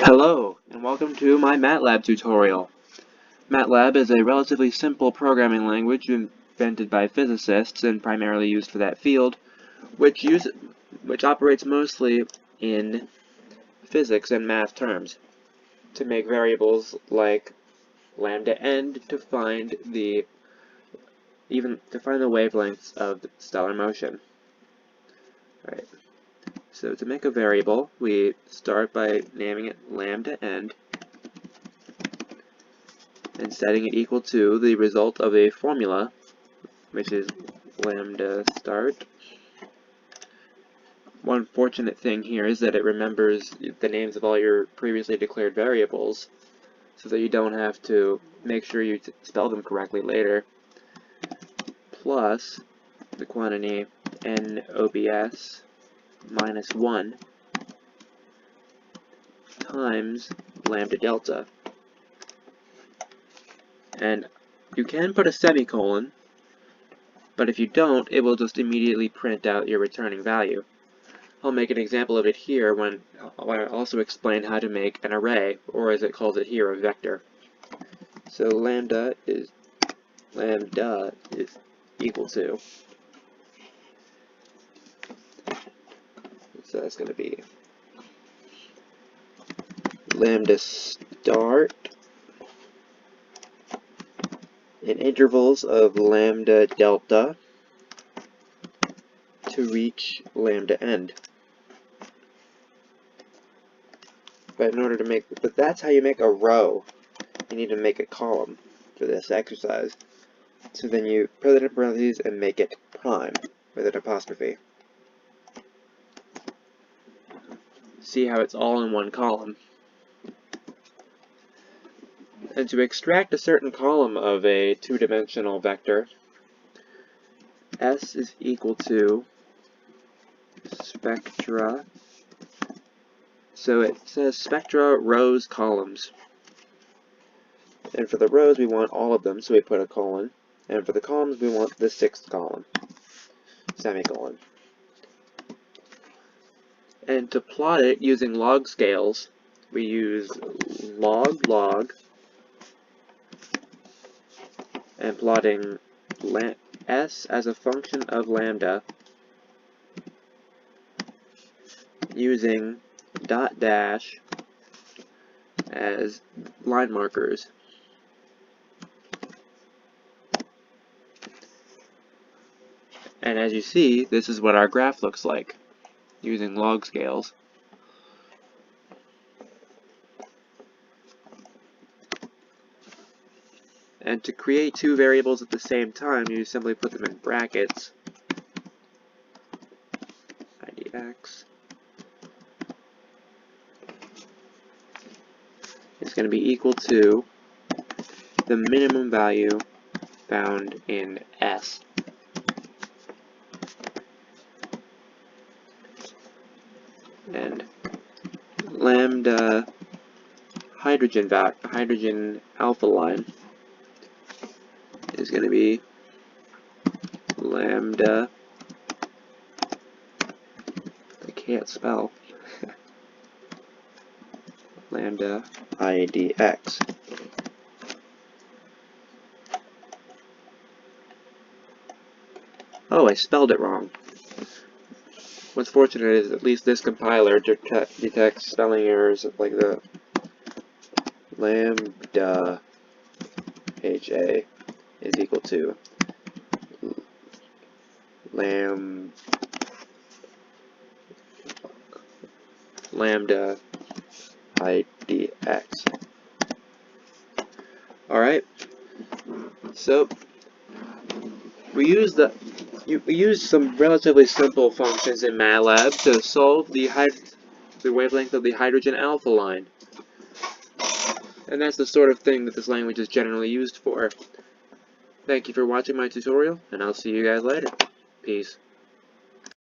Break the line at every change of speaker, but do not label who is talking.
Hello, and welcome to my MATLAB tutorial. MATLAB is a relatively simple programming language invented by physicists and primarily used for that field, which operates mostly in physics and math terms to make variables like lambda n to find the wavelengths of stellar motion. Alright. So to make a variable, we start by naming it lambda n and setting it equal to the result of a formula, which is lambda start. One fortunate thing here is that it remembers the names of all your previously declared variables, so that you don't have to make sure you spell them correctly later, plus the quantity NOBS minus 1 times lambda delta. And you can put a semicolon, but if you don't, it will just immediately print out your returning value. I'll make an example of it here when I also explain how to make an array, or as it calls it here, a vector. So lambda is equal to, so that's going to be lambda start in intervals of lambda delta to reach lambda end. But that's how you make a row. You need to make a column for this exercise. So then you put it in parentheses and make it prime with an apostrophe. See how it's all in one column. And to extract a certain column of a two-dimensional vector, S is equal to spectra. So it says spectra rows columns. And for the rows we want all of them, so we put a colon. And for the columns we want the sixth column, semicolon. And to plot it using log scales, we use log, and plotting S as a function of lambda using dot dash as line markers. And as you see, this is what our graph looks like using log scales. And to create two variables at the same time, you simply put them in brackets. IDX is going to be equal to the minimum value found in S. And lambda hydrogen alpha line is going to be lambda, I can't spell, lambda IDX. Oh, I spelled it wrong. What's fortunate is at least this compiler detects spelling errors like the lambda HA is equal to lambda IDX. Alright, so we use some relatively simple functions in MATLAB to solve the wavelength of the hydrogen alpha line. And that's the sort of thing that this language is generally used for. Thank you for watching my tutorial, and I'll see you guys later. Peace.